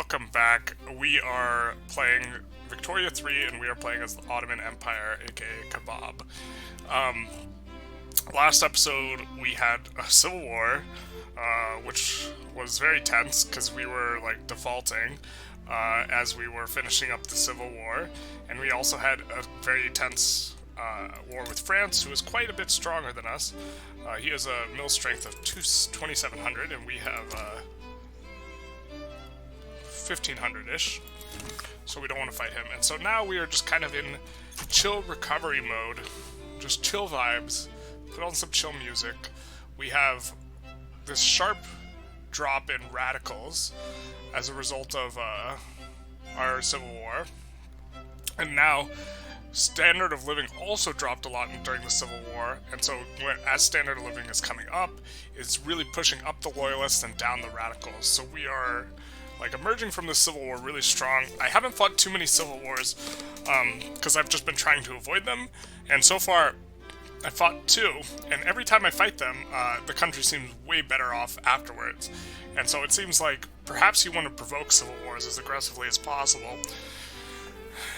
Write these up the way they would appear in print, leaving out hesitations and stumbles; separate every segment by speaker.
Speaker 1: welcome back. We are playing Victoria 3, and we are playing as the Ottoman Empire, aka Kebab. Last episode, we had a civil war, which was very tense, because we were, defaulting as we were finishing up the civil war, and we also had a very tense war with France, who is quite a bit stronger than us. He has a mill strength of 2,700, and we have 1,500-ish, so we don't want to fight him. And so now we are just kind of in chill recovery mode, just chill vibes, put on some chill music. We have this sharp drop in radicals as a result of our civil war, and now standard of living also dropped a lot during the Civil War, and so as standard of living is coming up, it's really pushing up the loyalists and down the radicals. So we are emerging from the Civil War really strong. I haven't fought too many Civil Wars because I've just been trying to avoid them, and so far I fought two, and every time I fight them, the country seems way better off afterwards. And so it seems like perhaps you want to provoke Civil Wars as aggressively as possible.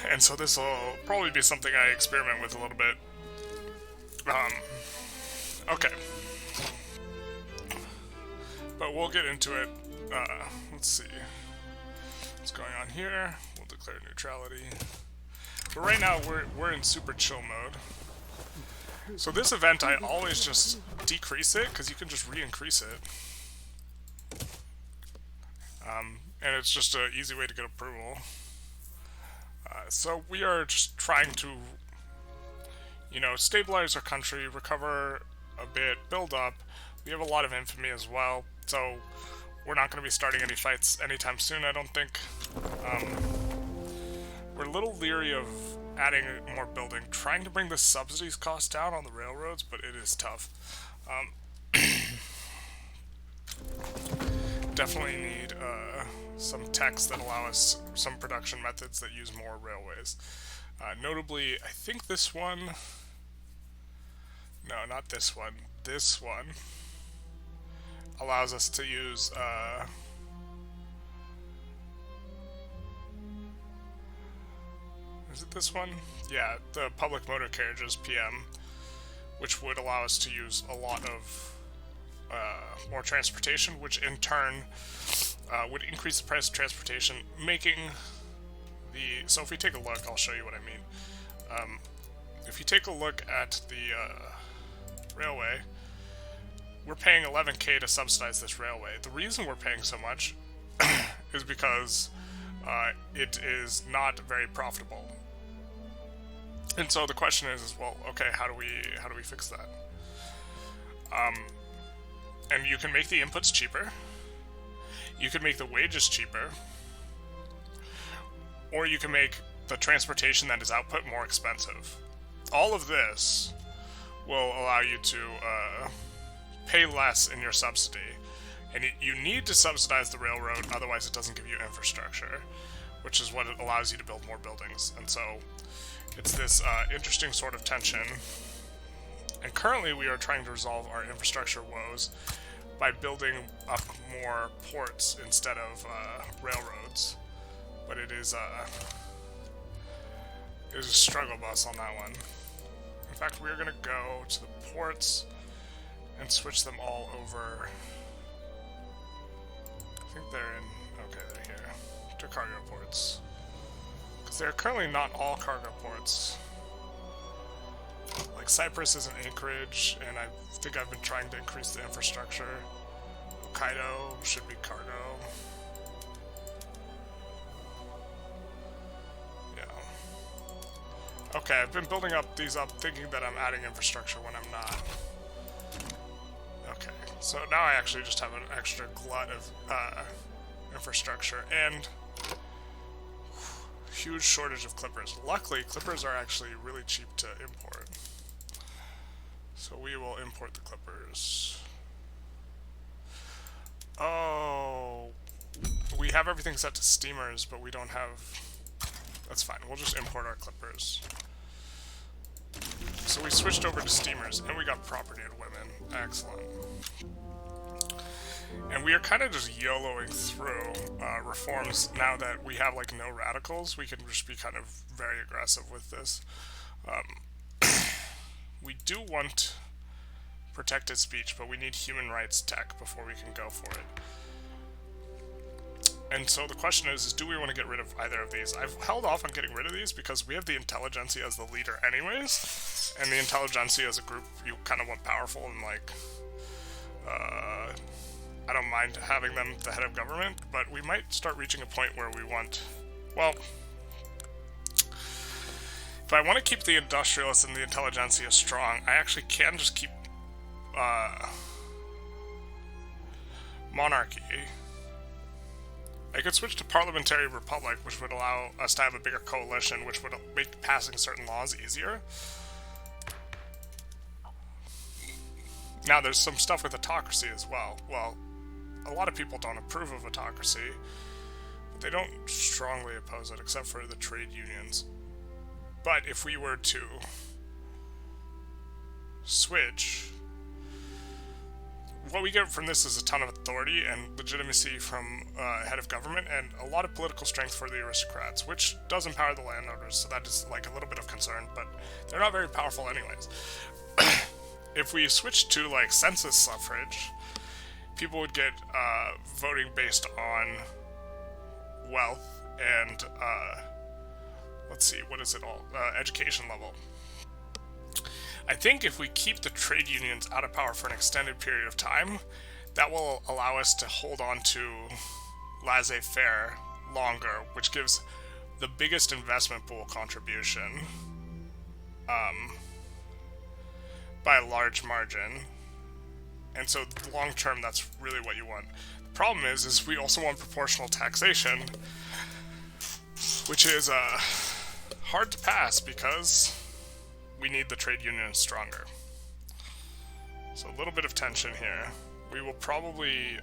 Speaker 1: And so this will probably be something I experiment with a little bit. Okay. But we'll get into it. Let's see what's going on here. We'll declare neutrality. But right now we're in super chill mode. So this event I always just decrease it, because you can just re-increase it. And it's just an easy way to get approval. So we are just trying to, stabilize our country, recover a bit, build up. We have a lot of infamy as well, so we're not going to be starting any fights anytime soon, I don't think. We're a little leery of adding more building, trying to bring the subsidies cost down on the railroads, but it is tough. Definitely need some techs that allow us some production methods that use more railways. Notably, I think this one... No, not this one. This one allows us to use... Is it this one? Yeah, the public motor carriages, PM, which would allow us to use a lot of more transportation, which in turn would increase the price of transportation, making the... So if we take a look, I'll show you what I mean. If you take a look at the railway, we're paying 11k to subsidize this railway. The reason we're paying so much is because it is not very profitable. And so the question is well, okay, how do we fix that? And you can make the inputs cheaper, you can make the wages cheaper, or you can make the transportation that is output more expensive. All of this will allow you to pay less in your subsidy, and you need to subsidize the railroad, otherwise it doesn't give you infrastructure, which is what it allows you to build more buildings. And so it's this interesting sort of tension. And currently we are trying to resolve our infrastructure woes by building up more ports instead of railroads. But it is a struggle bus on that one. In fact, we're going to go to the ports and switch them all over. I think they're in... Okay, they're here. To cargo ports. Because they're currently not all cargo ports. Cyprus is an anchorage, and I think I've been trying to increase the infrastructure. Hokkaido should be cargo. Yeah. Okay, I've been building these up thinking that I'm adding infrastructure when I'm not. Okay, so now I actually just have an extra glut of infrastructure, and huge shortage of clippers. Luckily, clippers are actually really cheap to import. So we will import the clippers. Oh, we have everything set to steamers, but we don't have... That's fine, we'll just import our clippers. So we switched over to steamers, and we got property and women. Excellent. And we are kind of just YOLOing through reforms now that we have like no radicals. We can just be kind of very aggressive with this. We do want protected speech, but we need human rights tech before we can go for it. And so the question is do we want to get rid of either of these? I've held off on getting rid of these because we have the Intelligentsia as the leader anyways, and the Intelligentsia as a group you kind of want powerful and like, I don't mind having them the head of government, but we might start reaching a point where we want, well, if I want to keep the Industrialists and the Intelligentsia strong, I actually can just keep monarchy. I could switch to parliamentary republic, which would allow us to have a bigger coalition, which would make passing certain laws easier. Now, there's some stuff with autocracy as well. Well, a lot of people don't approve of autocracy, but they don't strongly oppose it, except for the trade unions. But if we were to switch, what we get from this is a ton of authority and legitimacy from head of government, and a lot of political strength for the aristocrats, which does empower the landowners, so that is like a little bit of concern, but they're not very powerful anyways. If we switch to like census suffrage, people would get voting based on wealth and let's see, what is it all? Education level. I think if we keep the trade unions out of power for an extended period of time, that will allow us to hold on to laissez-faire longer, which gives the biggest investment pool contribution by a large margin. And so long term, that's really what you want. The problem is we also want proportional taxation, which is hard to pass because we need the trade union stronger. So a little bit of tension here. We will probably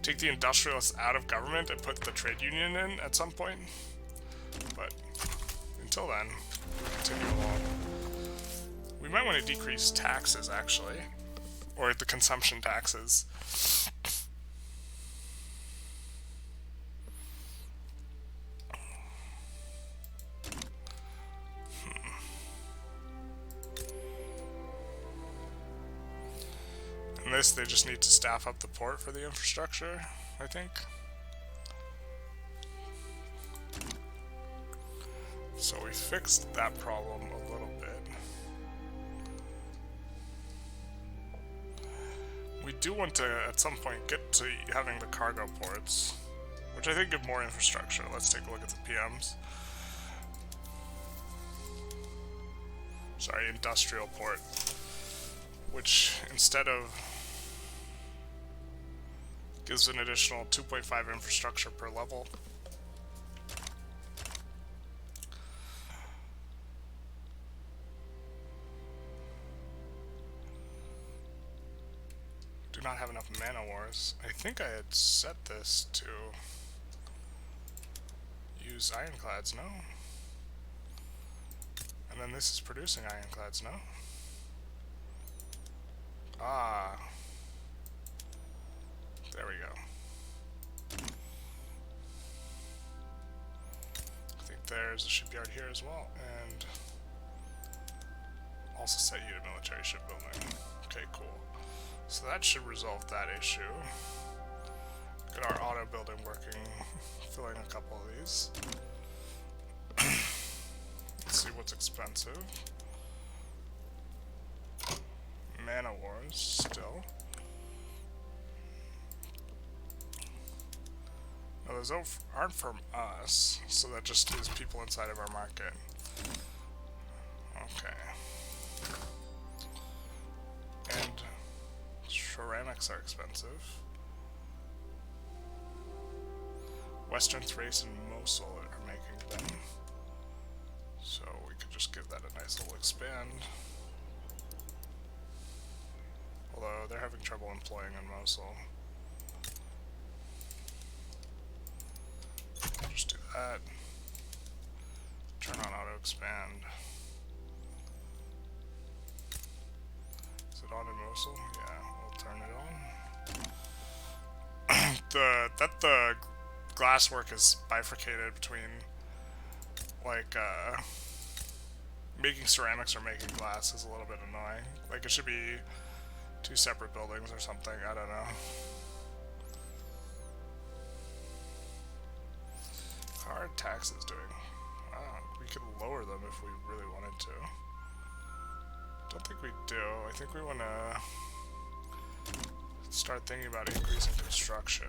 Speaker 1: take the industrialists out of government and put the trade union in at some point. But until then, we'll continue along. We might want to decrease taxes, actually. Or the consumption taxes. And this, they just need to staff up the port for the infrastructure, I think. So we fixed that problem a little bit. We do want to, at some point, get to having the cargo ports, which I think give more infrastructure. Let's take a look at the PMs. Sorry, industrial port, which instead of gives an additional 2.5 infrastructure per level. Do not have enough mana wars. I think I had set this to use ironclads, no? And then this is producing ironclads, no? Ah. There we go. I think there's a shipyard here as well, and also set you to military shipbuilding. Okay, cool. So that should resolve that issue. Get our auto building working, filling a couple of these. Let's see what's expensive. Mana wars, still. Now those aren't from us, so that just is people inside of our market. Okay. And ceramics are expensive. Western Thrace and Mosul are making them. So we could just give that a nice little expand. Although they're having trouble employing in Mosul. Just do that. Turn on auto expand. Is it on in Mosul? Yeah, we'll turn it on. the glasswork is bifurcated between like making ceramics or making glass is a little bit annoying. Like it should be two separate buildings or something. I don't know. How are taxes doing? We could lower them if we really wanted to. Don't think we do. I think we want to start thinking about increasing construction.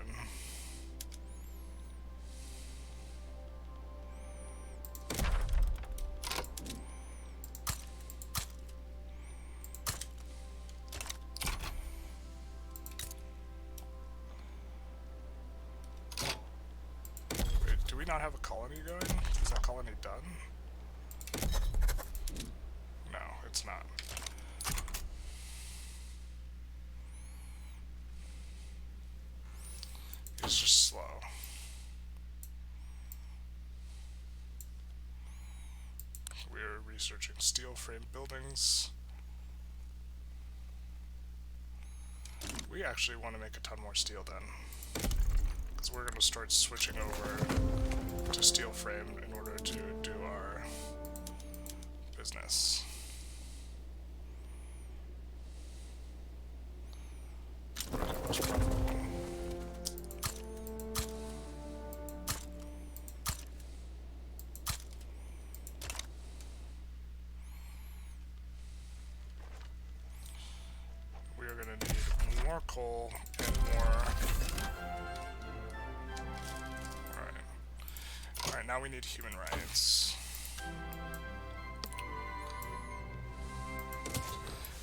Speaker 1: Wait, do we not have a colony going? Is that colony done? No, it's not. It's just slow. We're researching steel frame buildings. We actually want to make a ton more steel then, because we're going to start switching over to steel frame in order to do our business. More coal and more. Alright, now we need human rights.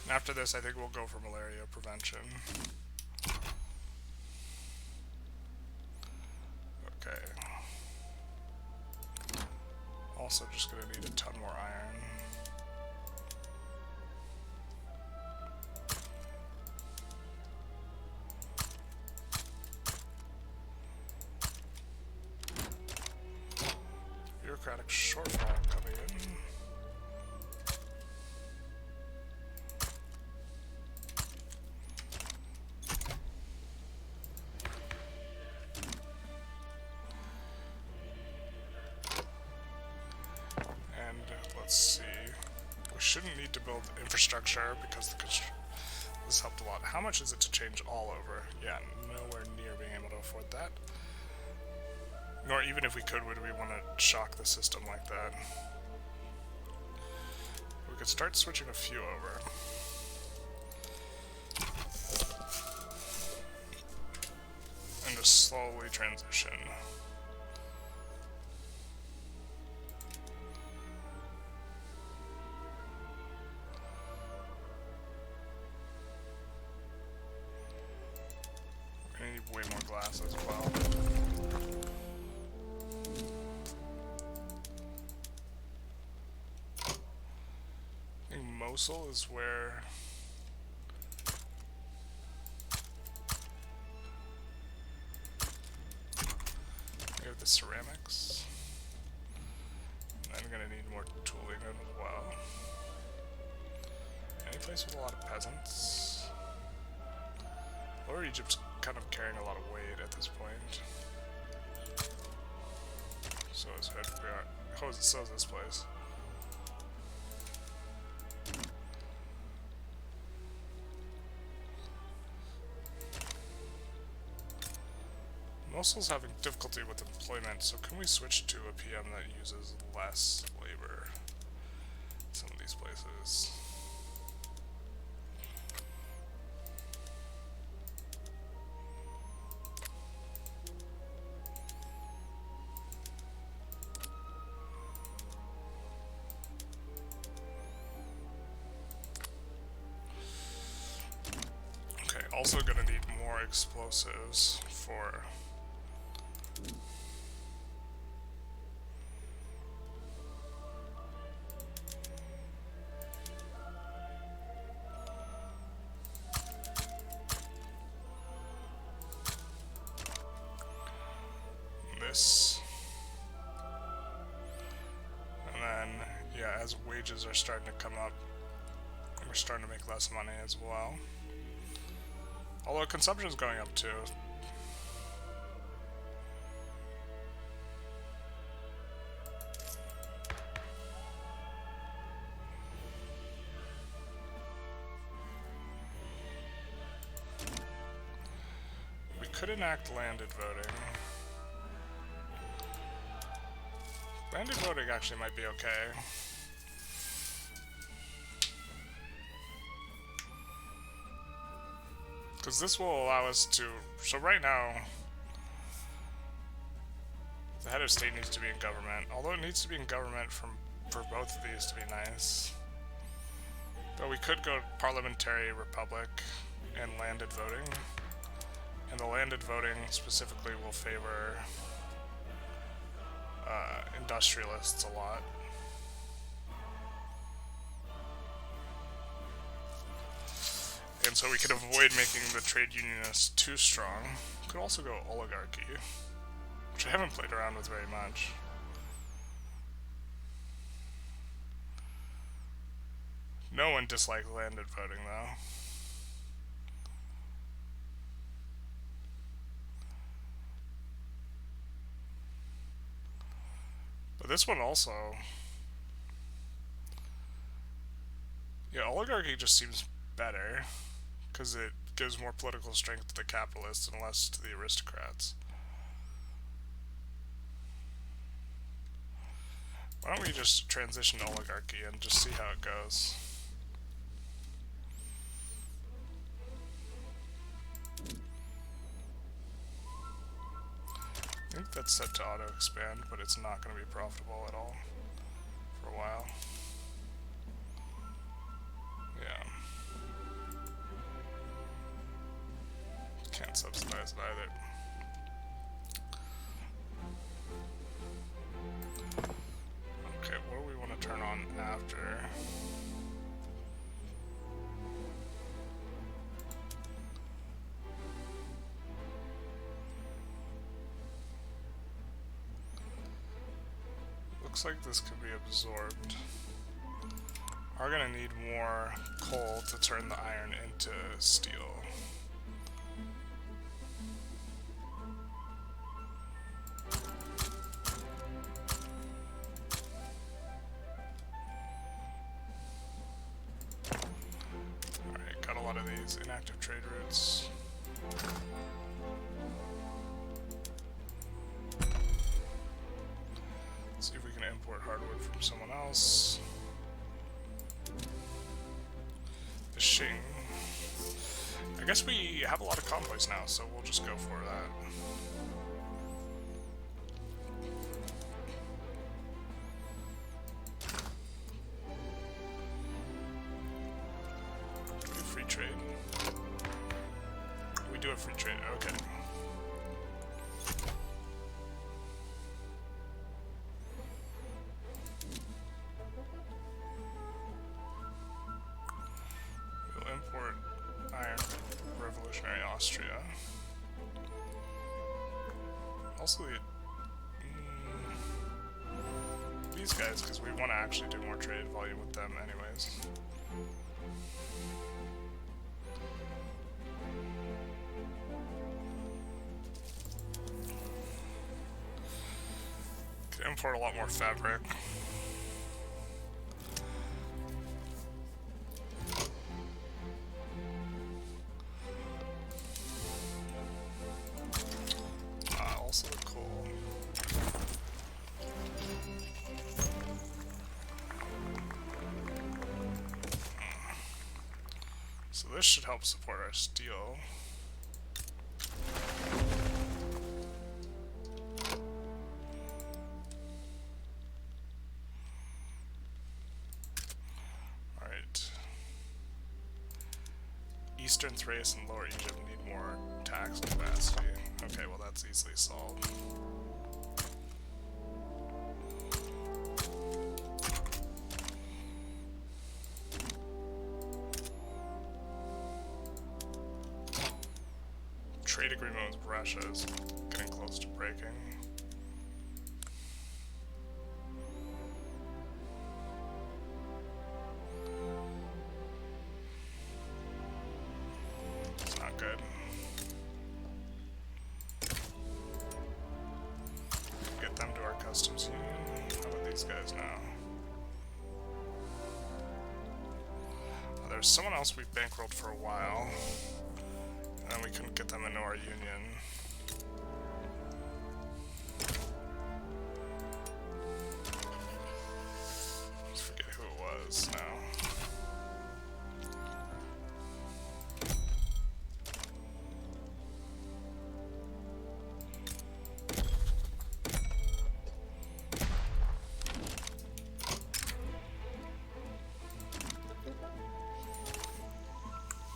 Speaker 1: And after this, I think we'll go for malaria prevention. Okay. Also just gonna need a ton more iron. Bureaucratic shortfall coming in. And let's see. We shouldn't need to build infrastructure because this helped a lot. How much is it to change all over? Yeah, nowhere near being able to afford that. Nor even if we could, would we want to shock the system like that? We could start switching a few over. And just slowly transition. We're gonna need way more glass as well. Mosul is where we have the ceramics, and I'm gonna need more tooling as well. Any place with a lot of peasants. Lower Egypt's kind of carrying a lot of weight at this point. So is so is this place. Mosul's having difficulty with employment, so can we switch to a PM that uses less labor in some of these places? Okay, also gonna need more explosives for this. And then, yeah, as wages are starting to come up, we're starting to make less money as well. Although consumption is going up too. could enact landed voting. Landed voting actually might be okay. Because this will allow us to... So right now, the head of state needs to be in government. Although it needs to be in government for both of these to be nice. But we could go parliamentary republic and landed voting. And the landed voting specifically will favor industrialists a lot. And so we could avoid making the trade unionists too strong. Could also go oligarchy, which I haven't played around with very much. No one dislikes landed voting, though. But this one also... Yeah, oligarchy just seems better, because it gives more political strength to the capitalists and less to the aristocrats. Why don't we just transition to oligarchy and just see how it goes? I think that's set to auto-expand, but it's not going to be profitable at all for a while. Yeah. Can't subsidize it either. Okay, what do we want to turn on after? Looks like this could be absorbed. Are gonna need more coal to turn the iron into steel. Alright, got a lot of these inactive trade routes. See if we can import hardwood from someone else. Fishing. I guess we have a lot of convoys now, so we'll just go for that. Do we have free trade? We do have free trade, okay. Austria. Also, these guys, because we want to actually do more trade volume with them anyways. Could import a lot more fabric. So this should help support our steel. Alright. Eastern Thrace and Lower Egypt need more tax capacity. Okay, well that's easily solved. Trade agreement with Russia is getting close to breaking. It's not good. Get them to our customs union. How about these guys now? Oh, there's someone else we've bankrolled for a while. then we couldn't get them into our union. Let's forget who it was now.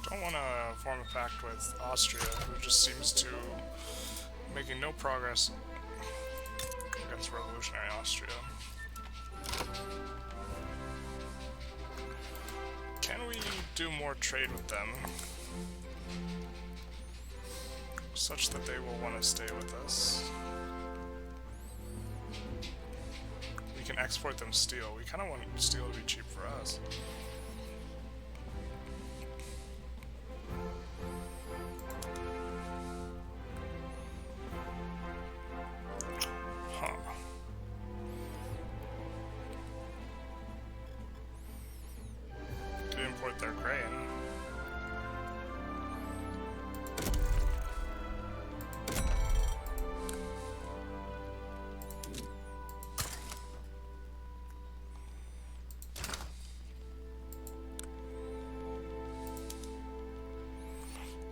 Speaker 1: Don't want to form a pact with Austria, who just seems to making no progress against revolutionary Austria. Can we do more trade with them such that they will want to stay with us? We can export them steel. We kind of want steel to be cheap for us. Their grain.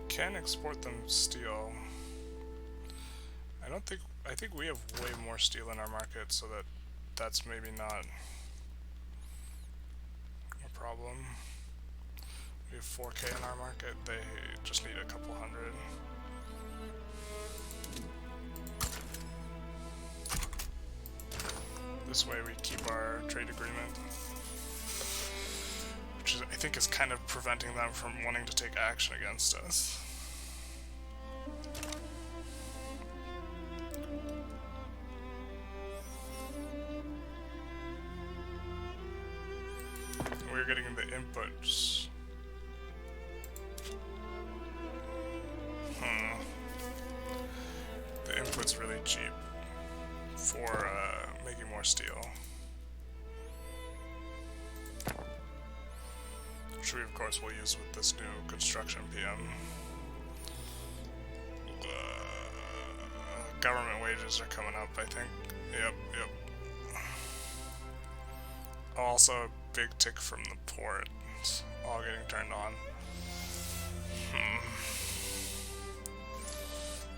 Speaker 1: Can export them steel. I think we have way more steel in our market, so that's maybe not a problem. We have 4K in our market, they just need a couple hundred. This way we keep our trade agreement, which I think is kind of preventing them from wanting to take action against us. We're getting the inputs. The input's really cheap for making more steel. Which we of course will use with this new construction PM. Government wages are coming up, I think. Yep. Also a big tick from the port. It's all getting turned on.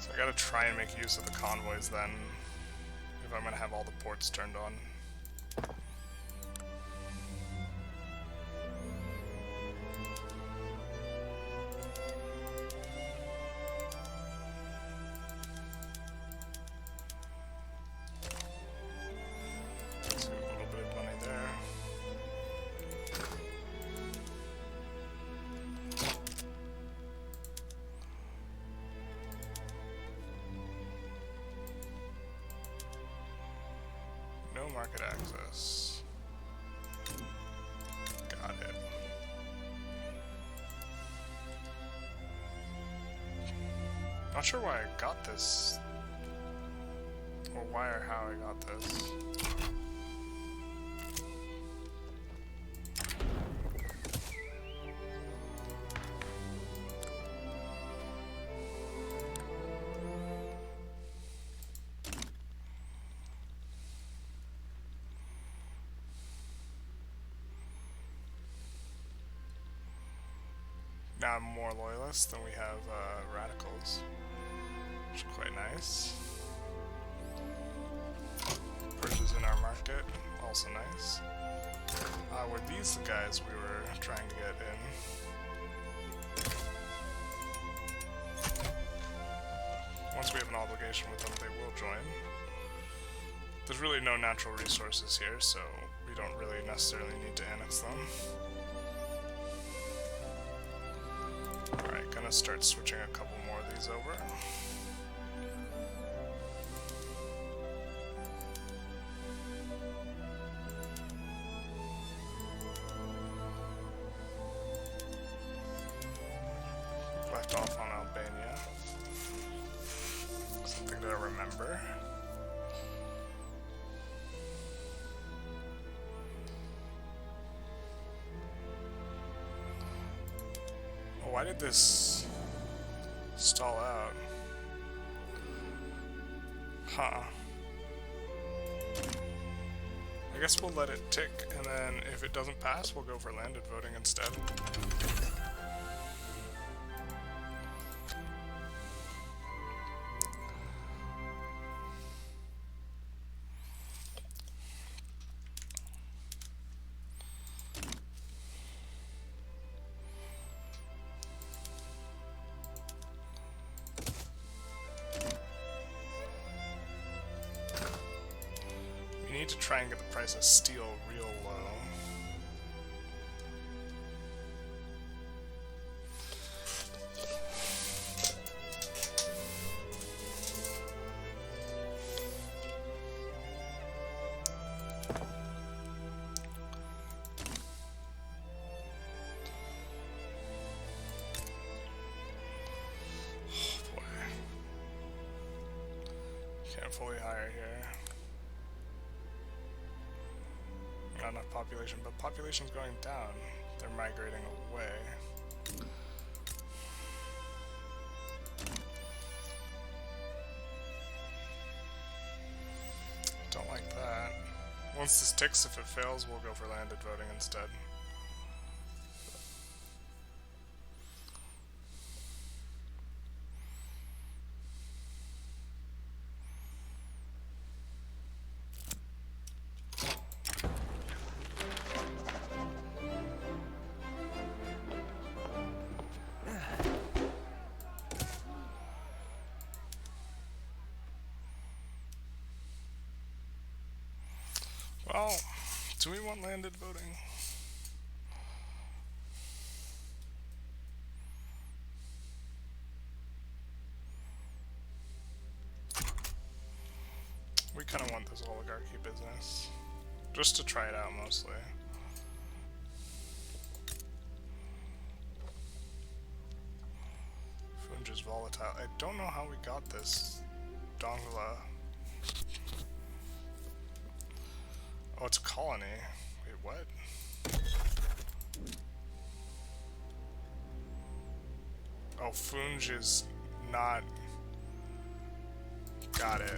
Speaker 1: So I gotta try and make use of the convoys then, if I'm gonna have all the ports turned on. Let's get a little bit of money there. No market access. Got it. Not sure why I got this, or why or how I got this. Now I'm more loyalists than we have radicals, which is quite nice. Purges in our market, also nice. Were these the guys we were trying to get in? Once we have an obligation with them, they will join. There's really no natural resources here, so we don't really necessarily need to annex them. Alright, gonna start switching a couple more of these over. Left off on Albania. Something to remember. Why did this Stall out. Huh. I guess we'll let it tick, and then if it doesn't pass, we'll go for landed voting instead. We need to try and get the price of steel real low. Oh boy. Can't fully hire here. Not enough population, but population's going down. They're migrating away. Don't like that. Once this ticks, if it fails, we'll go for landed voting instead. Well, do we want landed voting? We kind of want this oligarchy business. Just to try it out, mostly. Funge is volatile. I don't know how we got this Dongla. Oh, it's a colony. Wait, what? Oh, Funge is not... Got it.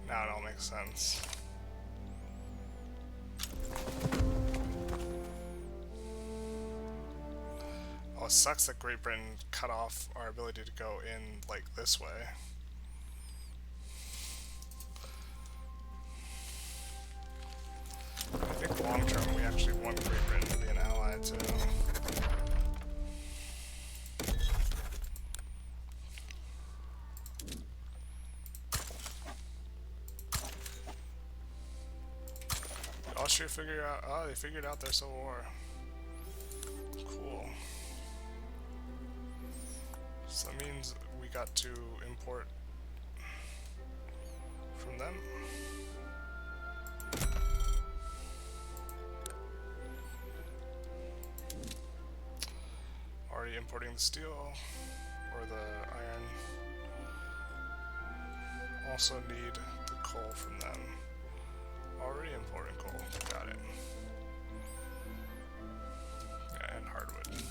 Speaker 1: Now it all makes sense. Oh, it sucks that Great Britain cut off our ability to go in, like, this way. I think long term we actually want Great Britain to be an ally too. Did Austria figure out? Oh, they figured out their civil war. Cool. So that means we got to import from them. Already importing the steel or the iron. Also need the coal from them. Already importing coal. Got it. And hardwood.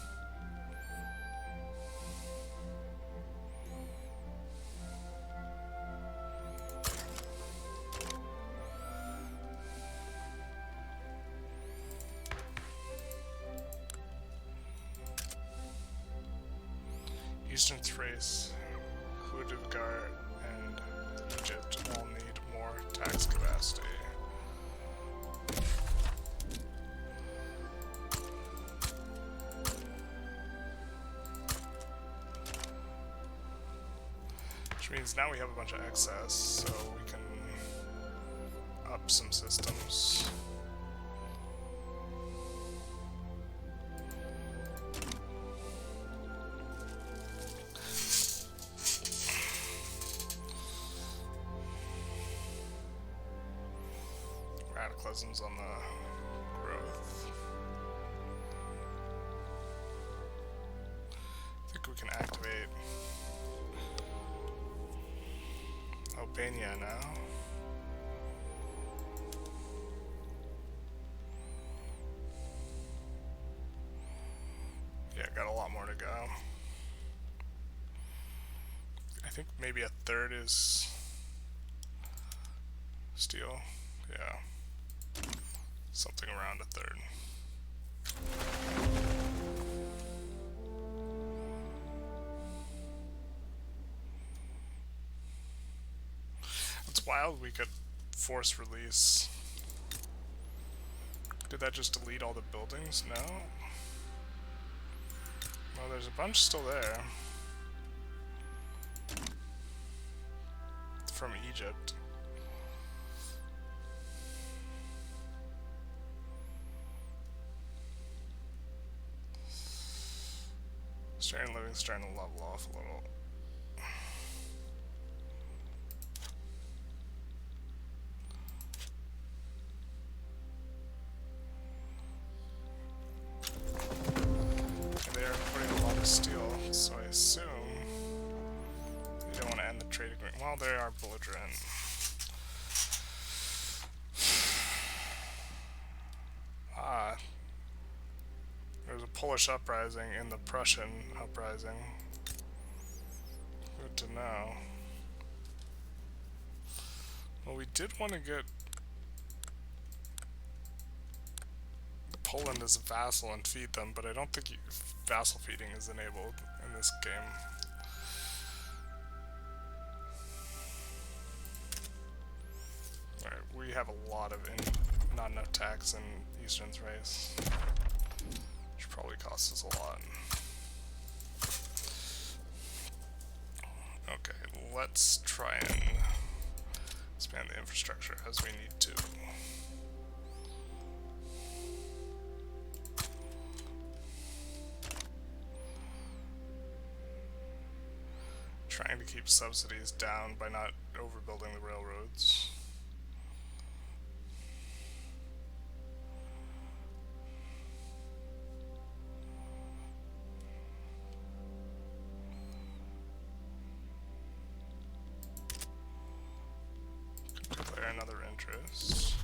Speaker 1: Eastern Thrace, Hudivgar, and Egypt all need more tax capacity. Which means now we have a bunch of excess, so we can up some systems. Radicalism's on the growth. I think we can activate Albania now. Yeah, got a lot more to go. think maybe a third is steel. Yeah. Something around a third. It's wild we could force release. Did that just delete all the buildings? No? Well, there's a bunch still there. From Egypt. Starting living, starting to level off a little. And they are importing a lot of steel, so I assume they don't want to end the trade agreement. Well, they are belligerent. There was a Polish uprising in the Prussian uprising. Good to know. Well, we did want to get Poland as a vassal and feed them, but I don't think vassal feeding is enabled in this game. Alright, we have a lot of not enough tax in Eastern's race. Which probably costs us a lot. Okay, let's try and expand the infrastructure as we need to. Trying to keep subsidies down by not overbuilding the railroads. Declare another interest.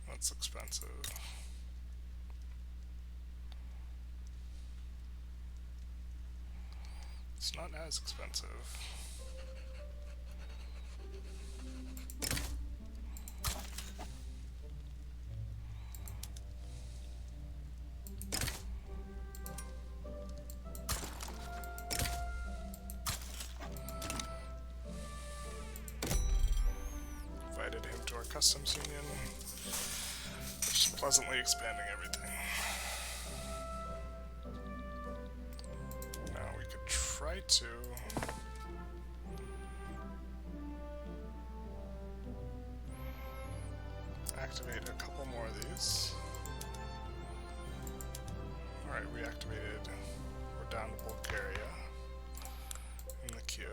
Speaker 1: That's expensive. It's not as expensive. Invited him to our customs union. Just pleasantly expanding everything. Now we could try to activate a couple more of these. Alright, we activated. We're down to Bulgaria in the queue.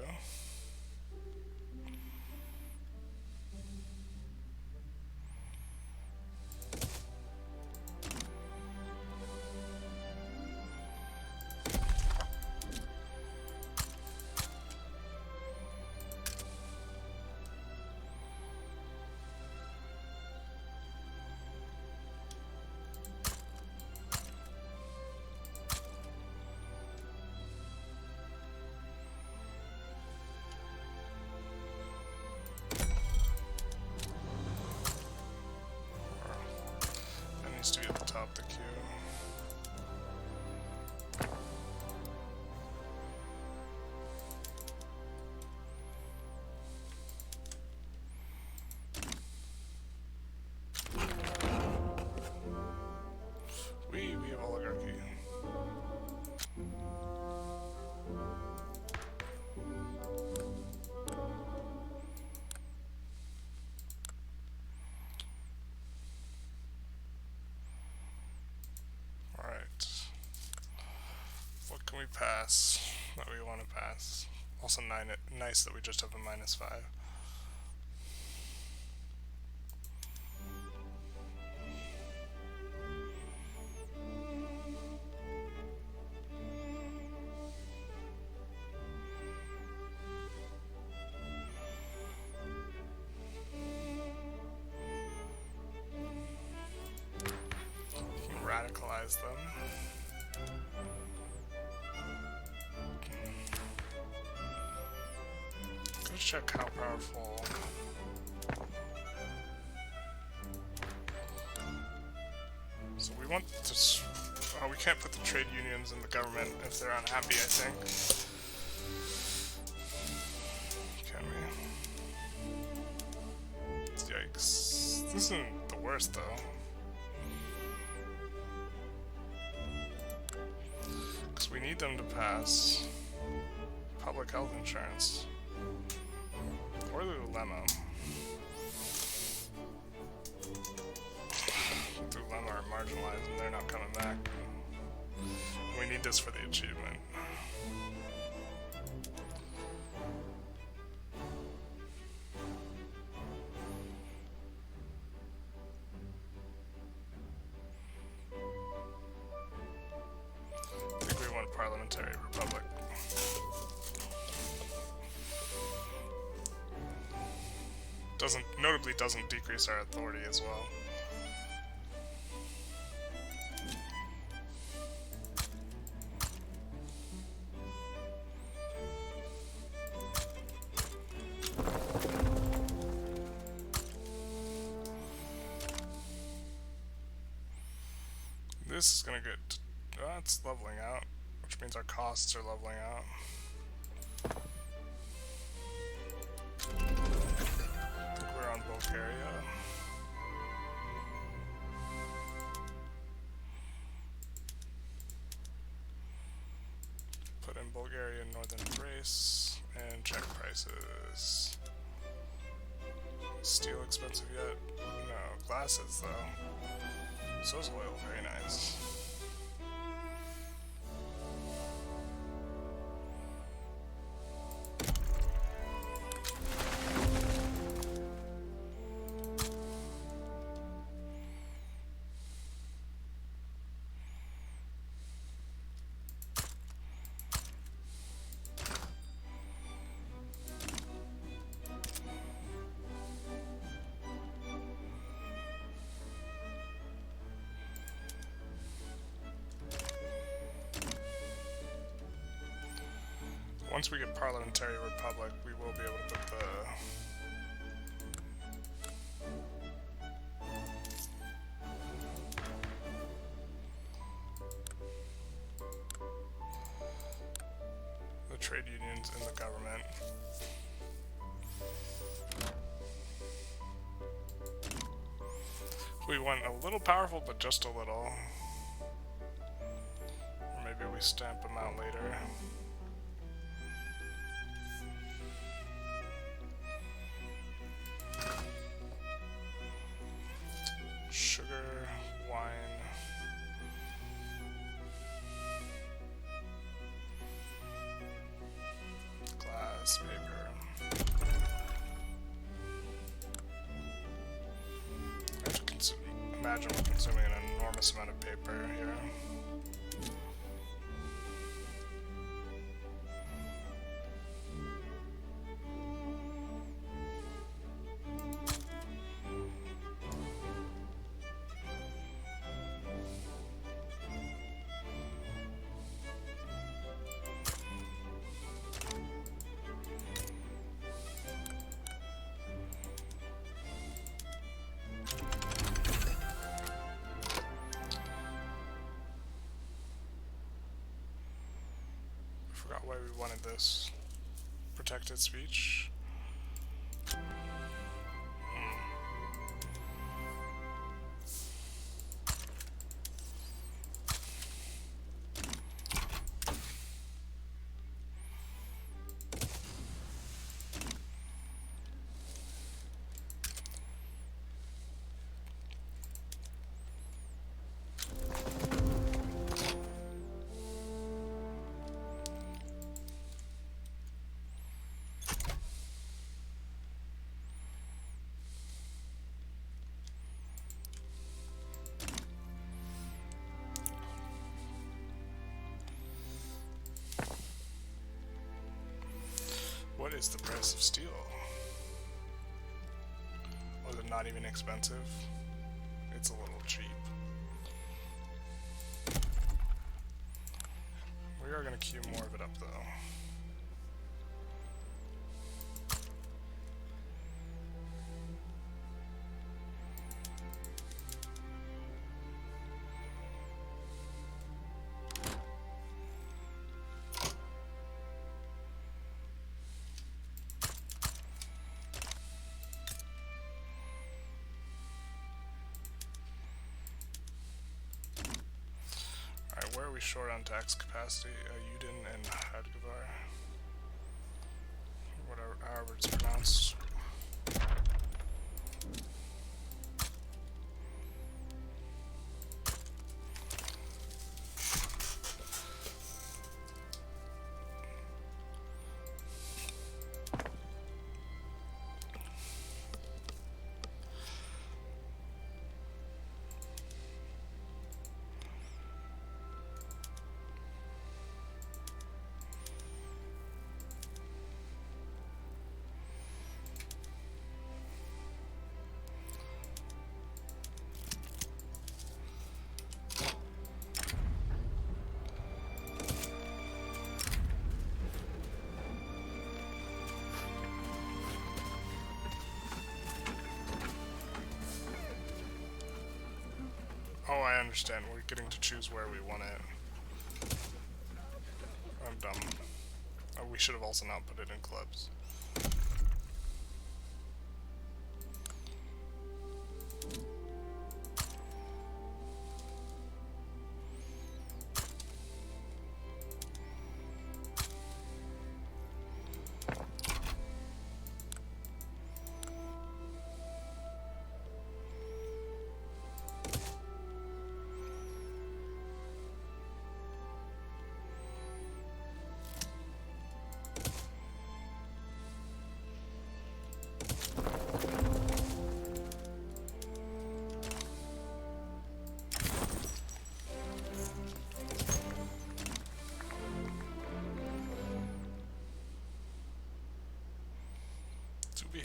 Speaker 1: To be at the top of the queue. We have oligarchy. What can we pass that we want to pass? Also nice that we just have a -5. nationalize them. Let's check how powerful. So we want to. Oh, we can't put the trade unions in the government if they're unhappy, I think. Can we? Yikes. This isn't the worst, though. Because we need them to pass public health insurance. Or the dilemma. The dilemma are marginalized and they're not coming back. We need this for the achievement. I think we want parliamentary republic. Notably doesn't decrease our authority as well. This is gonna get, it's leveling out, which means our costs are leveling out. Bulgaria. Put in Bulgaria and Northern Thrace and check prices. Steel expensive yet? No. Glasses though. So is oil, very nice. Once we get parliamentary republic, we will be able to put the trade unions in the government. We want a little powerful, but just a little. Or maybe we stamp them out later. Sugar, wine, glass, paper. I have to imagine we're consuming an enormous amount of paper here. Why we wanted this. Protected speech. What is the price of steel? Was it not even expensive? It's a little cheap. We are going to queue more of it up, though. Where are we short on tax capacity? Udin and Hadgavar. Whatever, however it's pronounced. Oh, I understand. We're getting to choose where we want it. I'm dumb. Oh, we should have also not put it in clubs.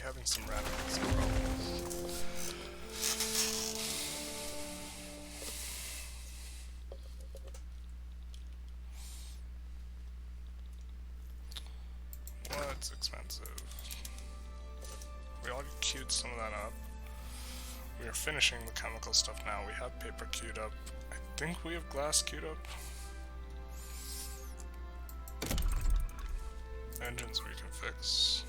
Speaker 1: Having some radicalism problems. What's expensive? We already queued some of that up. We are finishing the chemical stuff now. We have paper queued up. I think we have glass queued up. Engines we can fix.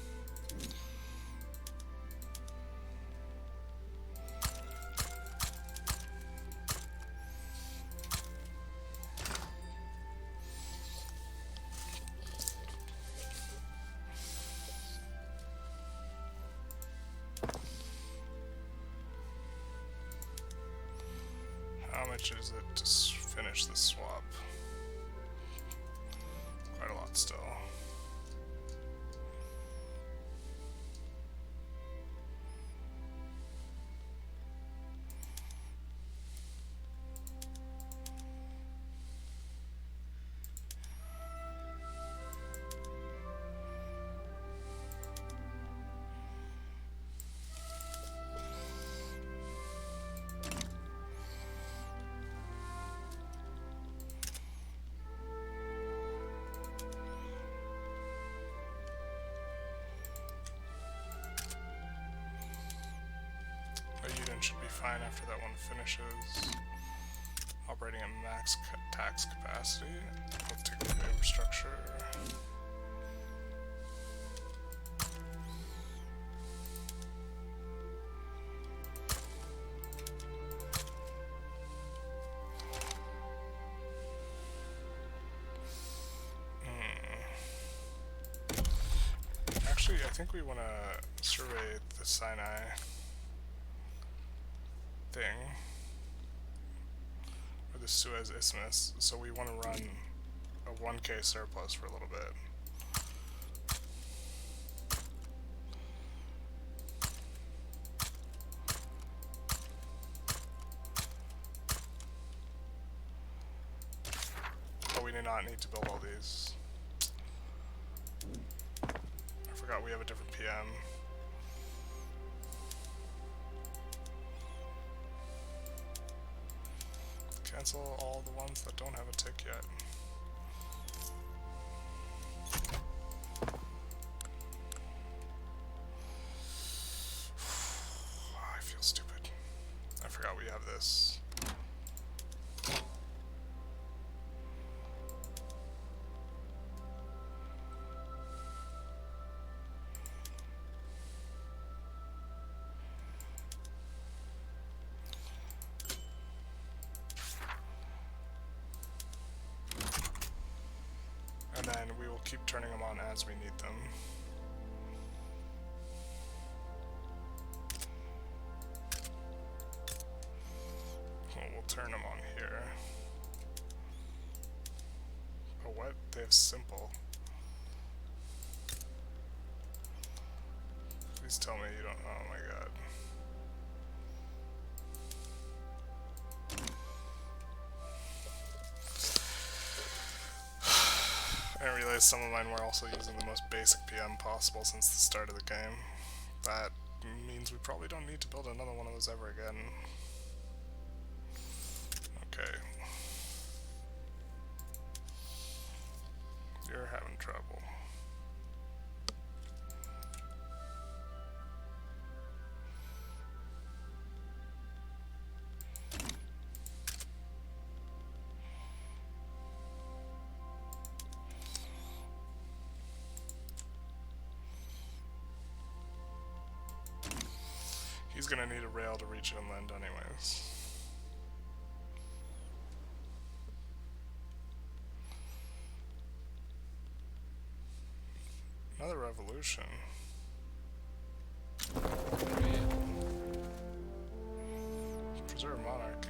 Speaker 1: How much is it to finish this swap? Quite a lot still. Should be fine after that one finishes. Operating at max tax capacity. Let's take a look at infrastructure. Actually, I think we want to survey the Sinai thing, or the Suez Isthmus, so we want to run a 1K surplus for a little bit. But we do not need to build all these. I forgot we have a different PM. Cancel all the ones that don't have a tick yet. keep turning them on as we need them. Well, we'll turn them on here. Oh, what? They have simple. Please tell me you don't. Oh my god. I didn't realize some of mine were also using the most basic PM possible since the start of the game. That means we probably don't need to build another one of those ever again. Okay. You're having trouble. He's gonna need a rail to reach inland anyways. Another revolution. Preserve monarchy.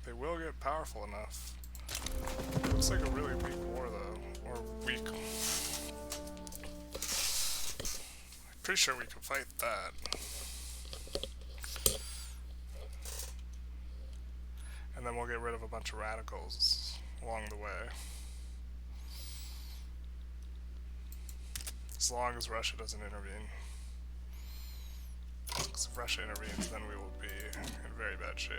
Speaker 1: They will get powerful enough. Looks like a really weak war though. Or weak. Pretty sure we can fight that. And then we'll get rid of a bunch of radicals along the way. As long as Russia doesn't intervene. Because if Russia intervenes, then we will be in very bad shape.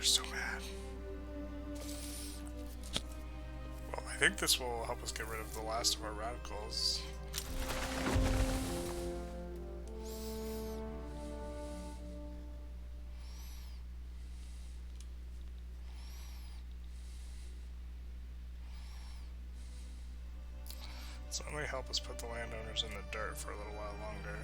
Speaker 1: So mad. Well, I think this will help us get rid of the last of our radicals. Certainly help us put the landowners in the dirt for a little while longer.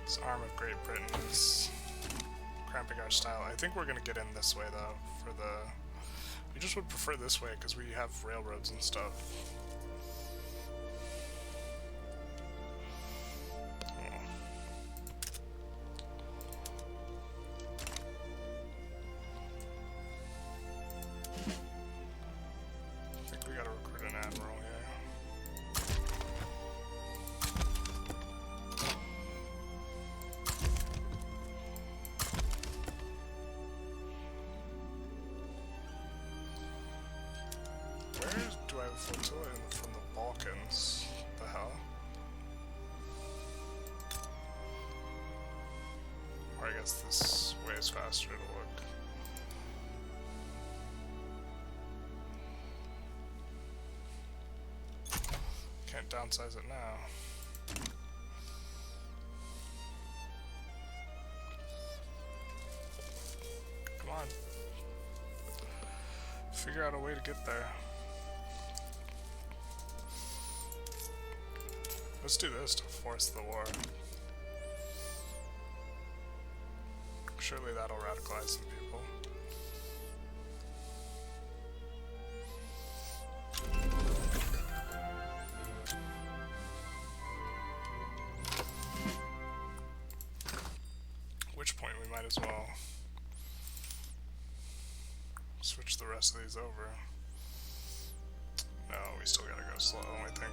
Speaker 1: This arm of Great Britain is cramping our style. I think we're going to get in this way though, for the... We just would prefer this way because we have railroads and stuff. I think we got to recruit an admiral here. Do I have a flotilla from the Balkans? What the hell? Or I guess this way is faster to look. Can't downsize it now. Come on. Figure out a way to get there. Let's do this to force the war. Surely that'll radicalize some people. as well. Switch the rest of these over. No, we still gotta go slow, I think.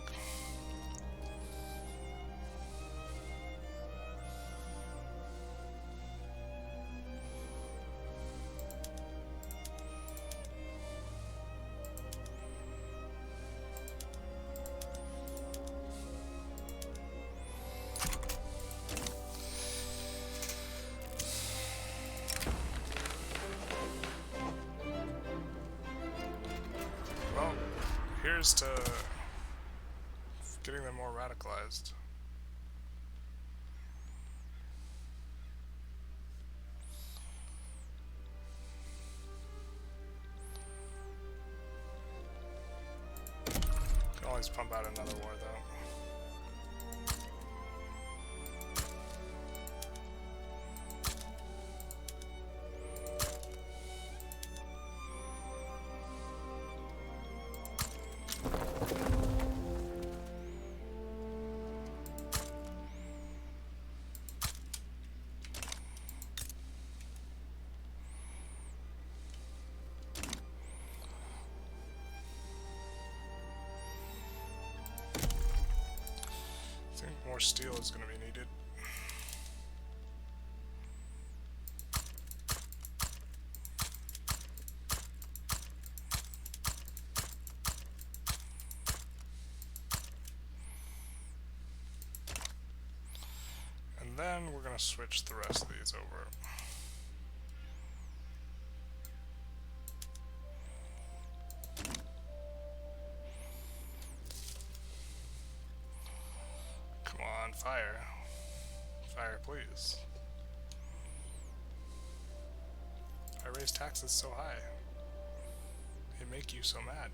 Speaker 1: Here's to getting them more radicalized. Can always pump out another war though. I think more steel is going to be needed. And then we're going to switch the rest of these over. Fire. Fire, please. I raise taxes so high. They make you so mad.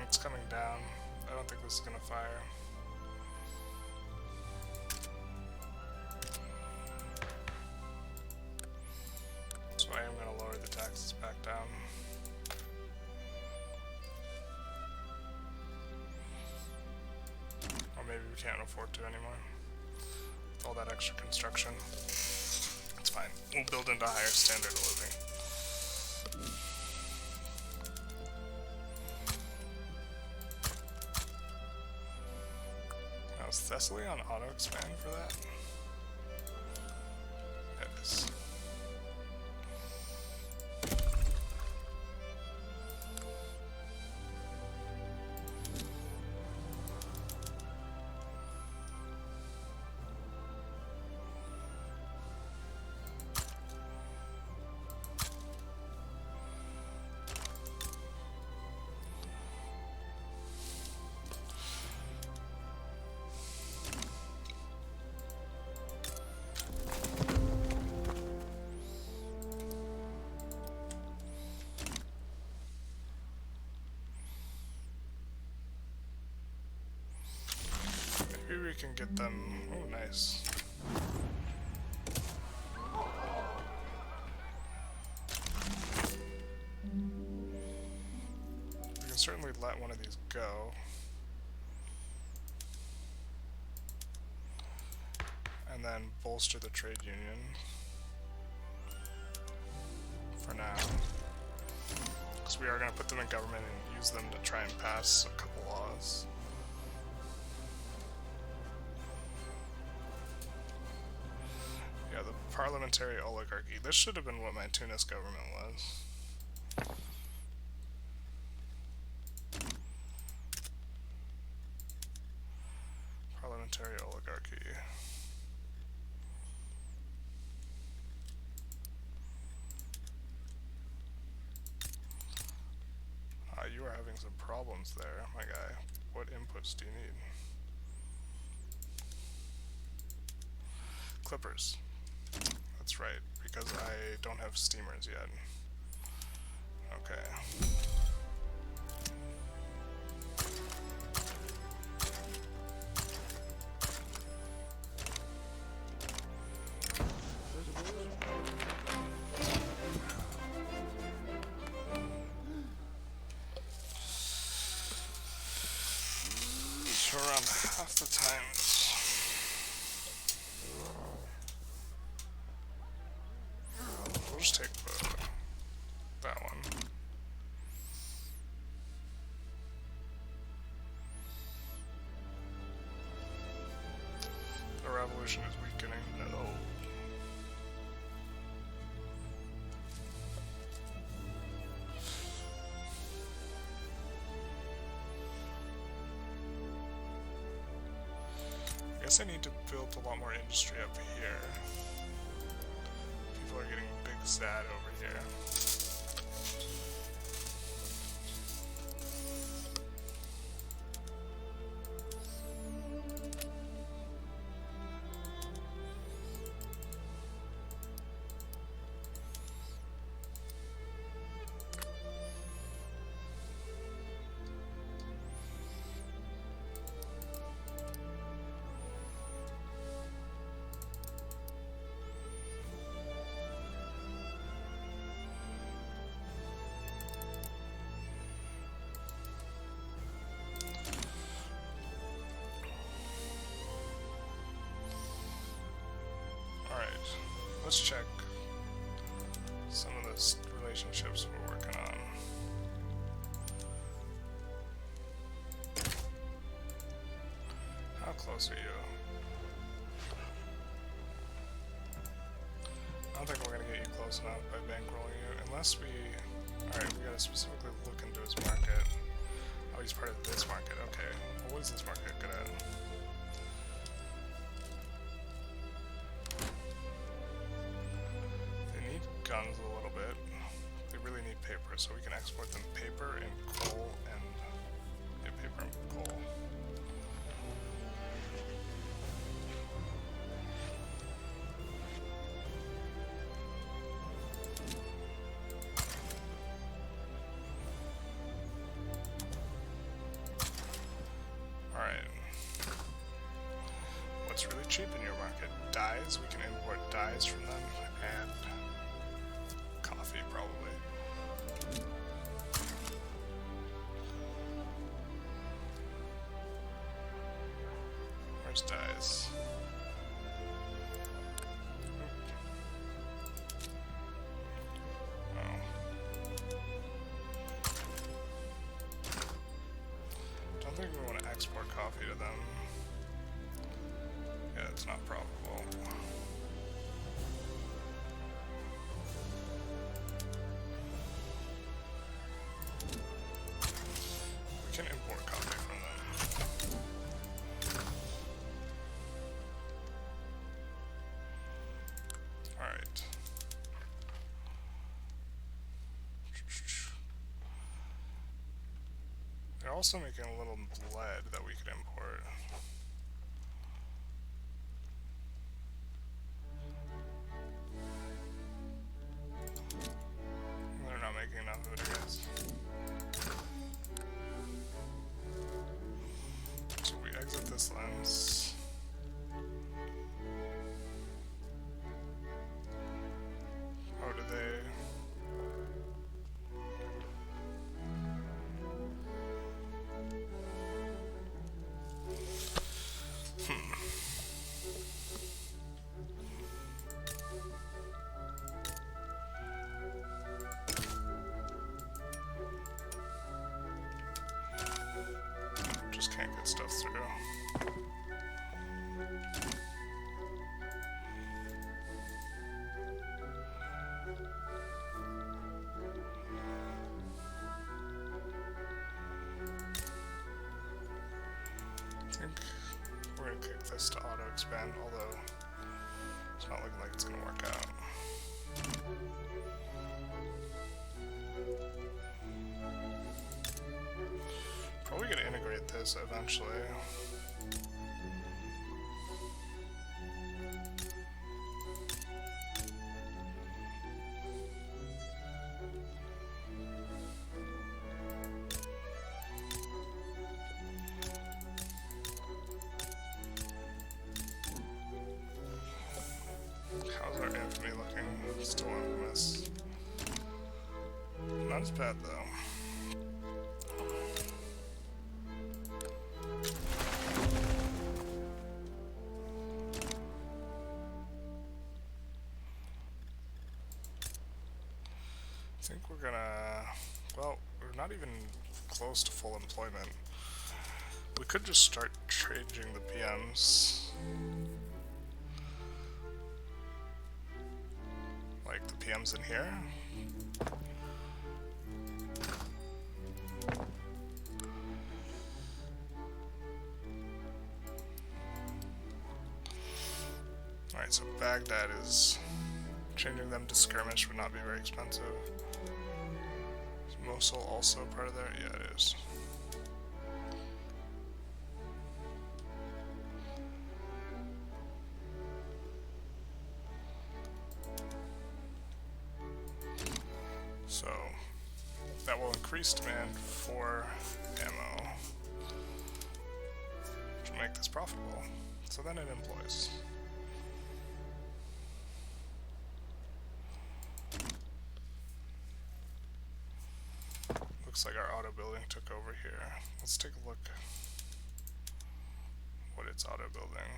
Speaker 1: It's coming down. I don't think this is gonna fire. So I am gonna lower the taxes back down. Or maybe we can't afford to anymore. With all that extra construction. It's fine. We'll build into a higher standard of living. Is Thessaly on auto expand for that? It is. Maybe we can get them. Oh, nice. We can certainly let one of these go. And then bolster the trade union. For now. Because we are going to put them in government and use them to try and pass a couple laws. Yeah, the parliamentary oligarchy. This should have been what my Tunis government was. Parliamentary oligarchy. some problems there, my guy. What inputs do you need? Clippers. That's right, because I don't have steamers yet. Okay. So around half the times. We'll just take that one. The revolution is weakening. No. I guess I need to build a lot more industry up here. People are getting big sad over here. Let's check some of the relationships we're working on. How close are you? I don't think we're going to get you close enough by bankrolling you, unless we... Alright, we got to specifically look into his market. Oh, he's part of this market, okay. Well, what is this market good at? Guns a little bit. They really need paper, so we can export them paper and coal and paper and coal. Alright. What's really cheap in your market? Dyes. We can import dyes from them and coffee, probably. Where's dyes? Oh. Don't think we want to export coffee to them. Yeah, it's not probable. Import coffee from them. Alright. They're also making a little lead that we could import. They're not making enough of it, I guess. Exit this lens. Oh, do they? Just can't get stuff through. I think we're going to kick this to auto-expand, although it's not looking like it's going to work out. probably going to integrate this eventually. How's our infamy looking? Still infamous. Not as bad though. I think we're gonna, well, we're not even close to full employment. We could just start changing the PMs. Like the PMs in here. Alright, so Baghdad is, changing them to skirmish would not be very expensive. Is Mosul also part of there? Yeah, it is. So, that will increase demand for ammo, which will make this profitable. So then it employs. Looks like our auto building took over here. Let's take a look what it's auto building.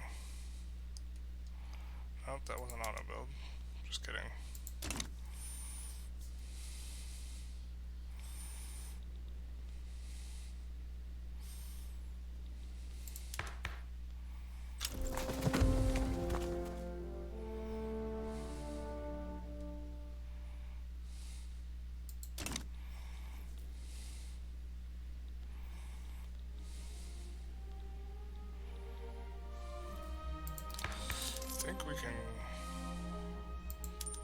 Speaker 1: Nope, that wasn't auto build. Just kidding. I think we can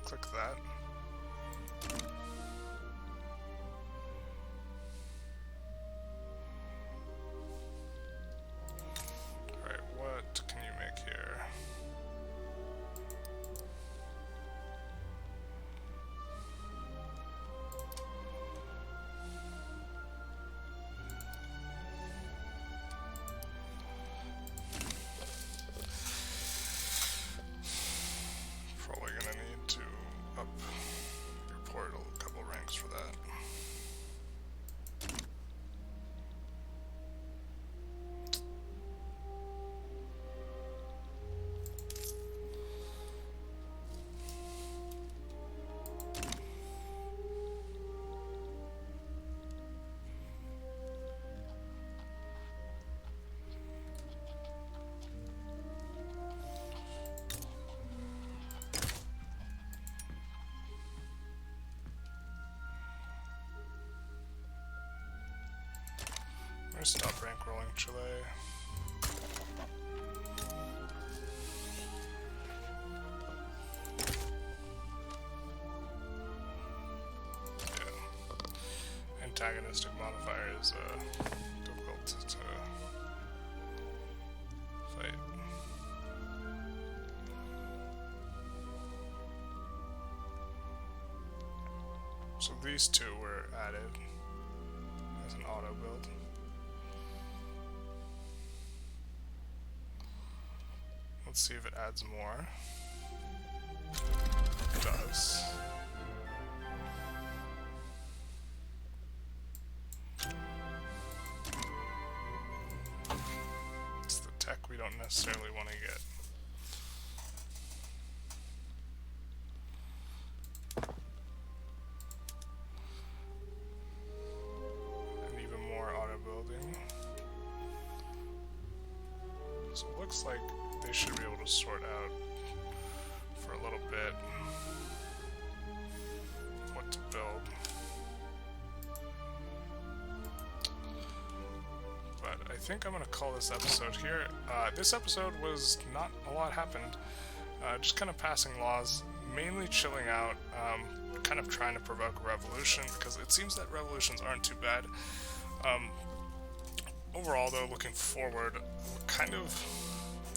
Speaker 1: click that. Alright, what can you make here? Probably gonna need to up your portal a couple ranks for that. I'm gonna stop rank rolling Chile. Yeah. Antagonistic modifier is difficult to fight. So these two were added as an auto build. Let's see if it adds more. It does. It's the tech we don't necessarily want to get. And even more auto building. So it looks like they should be able to sort out for a little bit what to build. But I think I'm going to call this episode here. This episode was not a lot happened. Just kind of passing laws, mainly chilling out, kind of trying to provoke a revolution, because it seems that revolutions aren't too bad. overall, though, looking forward, we kind of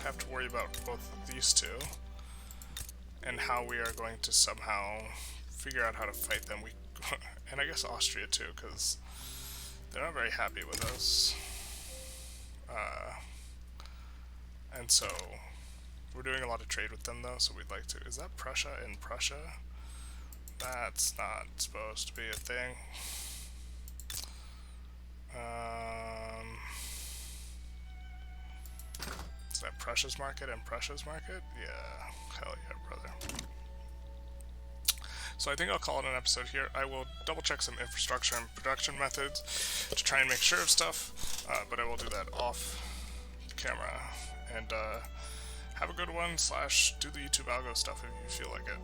Speaker 1: have to worry about both these two and how we are going to somehow figure out how to fight them. And I guess Austria too, because they're not very happy with us. And so we're doing a lot of trade with them, though, so we'd like to. Is that Prussia in Prussia? That's not supposed to be a thing. Is that Prussia's market and Prussia's market? Yeah, hell yeah, brother. So I think I'll call it an episode here. I will double check some infrastructure and production methods to try and make sure of stuff, but I will do that off camera. And have a good one / do the YouTube algo stuff if you feel like it.